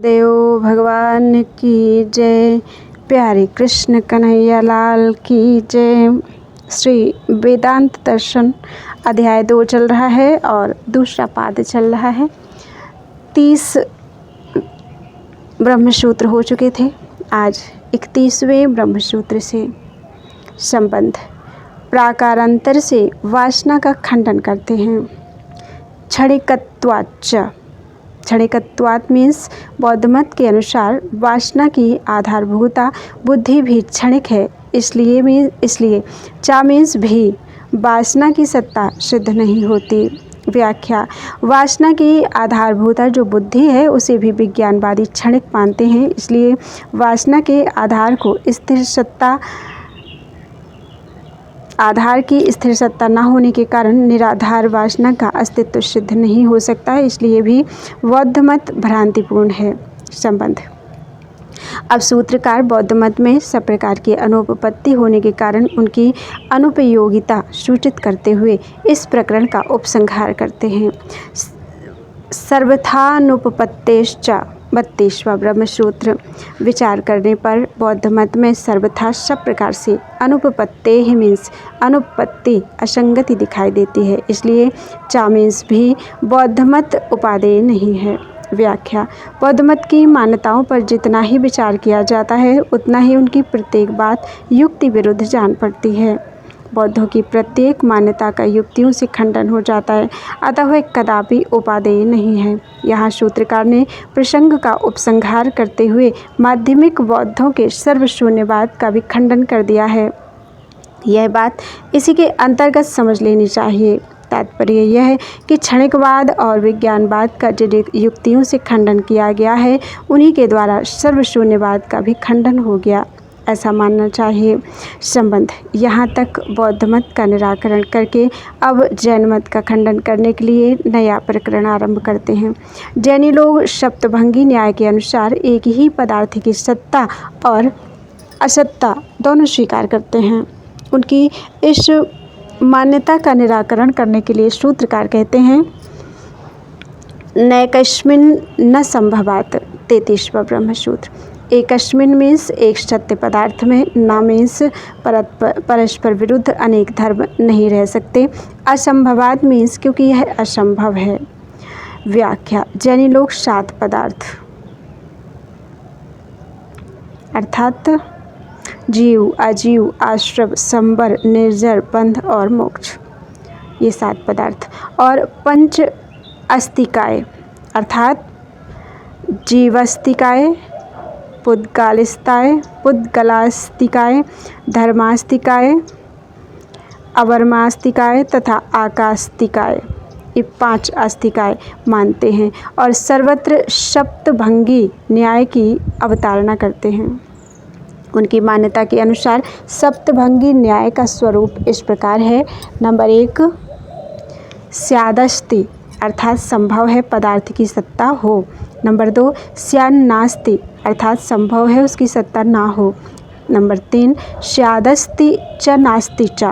देव भगवान की जय। प्यारे कृष्ण कन्हैया लाल की जय। श्री वेदांत दर्शन अध्याय 2 चल रहा है और दूसरा पाद चल रहा है। 30 ब्रह्मसूत्र हो चुके थे। आज 31वें ब्रह्मसूत्र से संबंध प्राकारांतर से वासना का खंडन करते हैं। क्षणिकत्वाच्च, क्षणिकत्वात् मीन्स बौद्ध मत के अनुसार वासना की आधारभूता बुद्धि भी क्षणिक है। इसलिए चा मीन्स भी वासना की सत्ता सिद्ध नहीं होती। व्याख्या, वासना की आधारभूता जो बुद्धि है उसे भी विज्ञानवादी क्षणिक मानते हैं। इसलिए वासना के आधार की स्थिर सत्ता न होने के कारण निराधार वासना का अस्तित्व सिद्ध नहीं हो सकता। इसलिए भी बौद्ध मत भ्रांतिपूर्ण है। संबंध। अब सूत्रकार बौद्ध मत में सब प्रकार की अनुपपत्ति होने के कारण उनकी अनुपयोगिता सूचित करते हुए इस प्रकरण का उपसंहार करते हैं। सर्वथानुपपत्तेश्च 32वां ब्रह्मसूत्र। विचार करने पर बौद्ध मत में सर्वथा सब प्रकार से अनुपपत्ते ही मीन्स अनुपपत्ति असंगति दिखाई देती है। इसलिए चा मीन्स भी बौद्ध मत उपादेय नहीं है। व्याख्या, बौद्ध मत की मान्यताओं पर जितना ही विचार किया जाता है उतना ही उनकी प्रत्येक बात युक्ति विरुद्ध जान पड़ती है। बौद्धों की प्रत्येक मान्यता का युक्तियों से खंडन हो जाता है, अतः वह कदापि उपादेय नहीं है। यहाँ सूत्रकार ने प्रसंग का उपसंहार करते हुए माध्यमिक बौद्धों के सर्वशून्यवाद का भी खंडन कर दिया है। यह बात इसी के अंतर्गत समझ लेनी चाहिए। तात्पर्य यह है कि क्षणिकवाद और विज्ञानवाद का जिन युक्तियों से खंडन किया गया है उन्हीं के द्वारा सर्वशून्यवाद का भी खंडन हो गया, ऐसा मानना चाहिए। संबंध। यहाँ तक बौद्ध मत का निराकरण करके अब जैन मत का खंडन करने के लिए नया प्रकरण आरंभ करते हैं। जैनी लोग सप्तभंगी न्याय के अनुसार एक ही पदार्थ की सत्ता और असत्ता दोनों स्वीकार करते हैं। उनकी इस मान्यता का निराकरण करने के लिए सूत्रकार कहते हैं नैकस्मिन् न संभवात्। 33वां ब्रह्मसूत्र। एकस्मिन् मीन्स एक सत्य पदार्थ में, न मीन्स परस्पर विरुद्ध अनेक धर्म नहीं रह सकते। असंभवात् मीन्स क्योंकि यह असंभव है। व्याख्या, जैनी लोग 7 पदार्थ अर्थात जीव, अजीव, आश्रव, संबर, निर्जर, बंध और मोक्ष, ये 7 पदार्थ और 5 अस्तिकाय अर्थात जीवास्तिकाय, पुद्गलास्तिकाय, धर्मास्तिकाय, अवर्मास्तिकाय तथा आकास्तिकाय, ये 5 अस्तिकाय मानते हैं और सर्वत्र सप्तभंगी न्याय की अवतारणा करते हैं। उनकी मान्यता के अनुसार सप्तभंगी न्याय का स्वरूप इस प्रकार है। नंबर 1, स्यादस्ति अर्थात संभव है पदार्थ की सत्ता हो। नंबर 2, स्यान्नास्ति अर्थात संभव है उसकी सत्ता ना हो। नंबर 3, स्यादस्ति च नास्ति च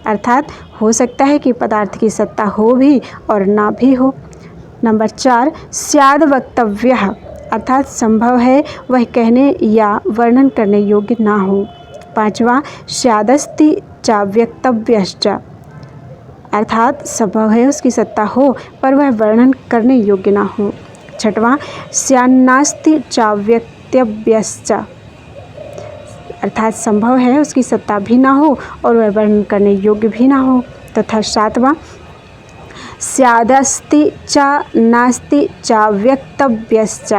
अर्थात हो सकता है कि पदार्थ की सत्ता हो भी और ना भी हो। नंबर 4, स्याद वक्तव्यः अर्थात संभव है वह कहने या वर्णन करने योग्य ना हो। 5वां, स्यादस्ति च वक्तव्यश्च अर्थात संभव है उसकी सत्ता हो पर वह वर्णन करने योग्य ना हो। 6वां, स्यान्नास्ति च वक्तव्यश्च अर्थात संभव है उसकी सत्ता भी ना हो और वह वर्णन करने योग्य भी ना हो। तथा 7वां, स्यादस्ति च नास्ति च वक्तव्यश्च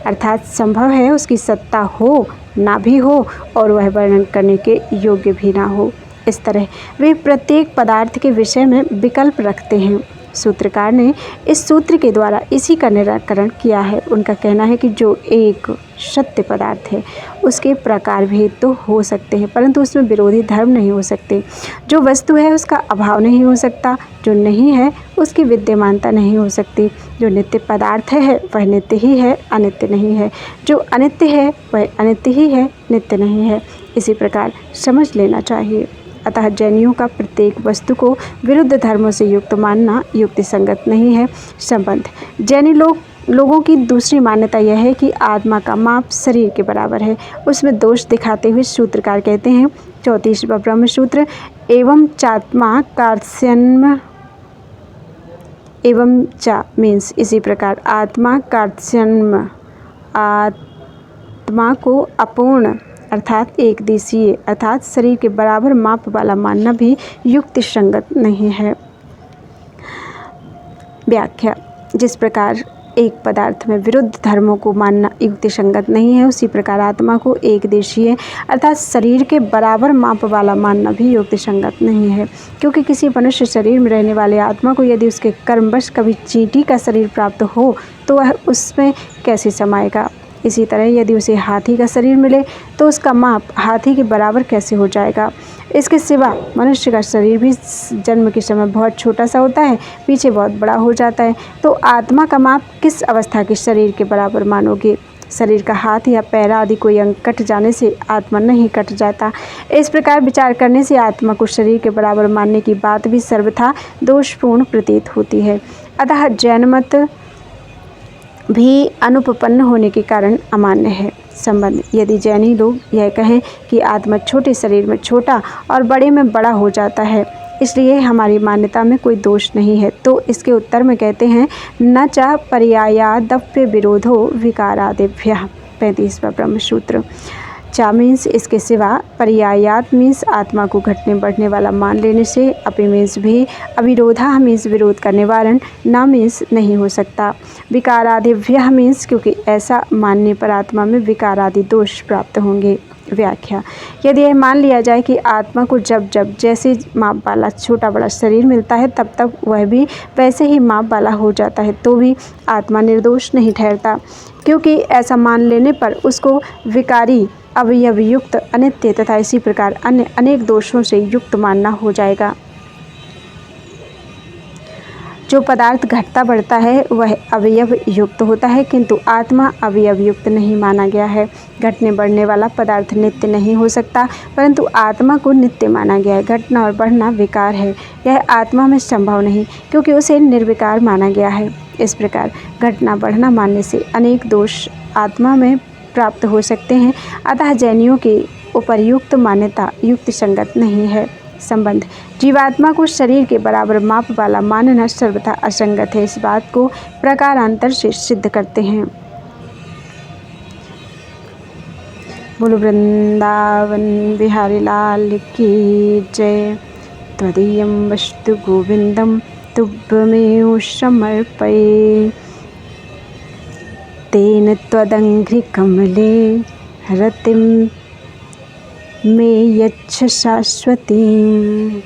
अर्थात संभव है उसकी सत्ता हो ना भी हो और वह वर्णन करने के योग्य भी ना हो। इस तरह वे प्रत्येक पदार्थ के विषय में विकल्प रखते हैं। सूत्रकार ने इस सूत्र के द्वारा इसी का निराकरण किया है। उनका कहना है कि जो एक सत्य पदार्थ है उसके प्रकार भेद तो हो सकते हैं परंतु उसमें विरोधी धर्म नहीं हो सकते। जो वस्तु है उसका अभाव नहीं हो सकता, जो नहीं है उसकी विद्यमानता नहीं हो सकती। जो नित्य पदार्थ है वह नित्य ही है, अनित्य नहीं है। जो अनित्य है वह अनित्य ही है, नित्य नहीं है। इसी प्रकार समझ लेना चाहिए। अतः जैनियों का प्रत्येक वस्तु को विरुद्ध धर्मों से युक्त मानना युक्ति संगत नहीं है। संबंध। जैनी लोग लोगों की दूसरी मान्यता यह है कि आत्मा का माप शरीर के बराबर है। उसमें दोष दिखाते हुए सूत्रकार कहते हैं 34वां ब्रह्म सूत्र, एवं चात्मा कार्त्स्यन्म एवं चा मीन्स इसी प्रकार आत्मा कार्त्स्यन्म, आत्मा को अपूर्ण अर्थात एक दिशीय अर्थात शरीर के बराबर माप वाला मानना भी युक्ति संगत नहीं है। व्याख्या, जिस प्रकार एक पदार्थ में विरुद्ध धर्मों को मानना युक्ति संगत नहीं है, उसी प्रकार आत्मा को एक देशीय अर्थात शरीर के बराबर माप वाला मानना भी युक्ति संगत नहीं है, क्योंकि किसी मनुष्य शरीर में रहने वाले आत्मा को यदि उसके कर्मवश कभी चींटी का शरीर प्राप्त हो तो वह उसमें कैसे समाएगा। इसी तरह यदि उसे हाथी का शरीर मिले तो उसका माप हाथी के बराबर कैसे हो जाएगा। इसके सिवा मनुष्य का शरीर भी जन्म के समय बहुत छोटा सा होता है, पीछे बहुत बड़ा हो जाता है, तो आत्मा का माप किस अवस्था के शरीर के बराबर मानोगे। शरीर का हाथ या पैर आदि कोई अंग कट जाने से आत्मा नहीं कट जाता। इस प्रकार विचार करने से आत्मा को शरीर के बराबर मानने की बात भी सर्वथा दोषपूर्ण प्रतीत होती है। अतः जैन मत भी अनुपपन्न होने के कारण अमान्य है। संबंध, यदि जैनी लोग यह कहें कि आत्मा छोटे शरीर में छोटा और बड़े में बड़ा हो जाता है, इसलिए हमारी मान्यता में कोई दोष नहीं है, तो इसके उत्तर में कहते हैं न च पर्यायादप्य विरोधो विकारादिभ्यः। 35वां ब्रह्म सूत्र। चा मीन्स इसके सिवा, पर्यायात मीन्स आत्मा को घटने बढ़ने वाला मान लेने से, अपि मीन्स भी, अविरोधा मीन्स विरोध का निवारण, ना मीन्स नहीं हो सकता, विकारादिभ्यः मीन्स क्योंकि ऐसा मानने पर आत्मा में विकारादि दोष प्राप्त होंगे। व्याख्या, यदि यह मान लिया जाए कि आत्मा को जब जब जैसे माप वाला छोटा बड़ा शरीर मिलता है तब तब वह भी वैसे ही माप वाला हो जाता है, तो भी आत्मा निर्दोष नहीं ठहरता, क्योंकि ऐसा मान लेने पर उसको विकारी, अवयव युक्त, अनित्य तथा इसी प्रकार अन्य अनेक दोषों से युक्त मानना हो जाएगा। जो पदार्थ घटता बढ़ता है वह अवयव युक्त होता है, किंतु आत्मा अवयव युक्त नहीं माना गया है। घटने बढ़ने वाला पदार्थ नित्य नहीं हो सकता, परंतु आत्मा को नित्य माना गया है। घटना और बढ़ना विकार है, यह आत्मा में संभव नहीं, क्योंकि उसे निर्विकार माना गया है। इस प्रकार घटना बढ़ना मानने से अनेक दोष आत्मा में प्राप्त हो सकते हैं। अतः जैनियों की उपर्युक्त मान्यता युक्ति संगत नहीं है। संबंध, जीवात्मा को शरीर के बराबर माप वाला मानना सर्वथा असंगत है। इस बात को प्रकारांतर से सिद्ध करते हैं। बोलो वृंदावन बिहारी लाल की जय। त्वदीयं वस्तु गोविंदम तुभ्यमेव समर्पये। तेन त्वदङ्घ्रिकमले रतिं मे यच्छ शाश्वतीम्।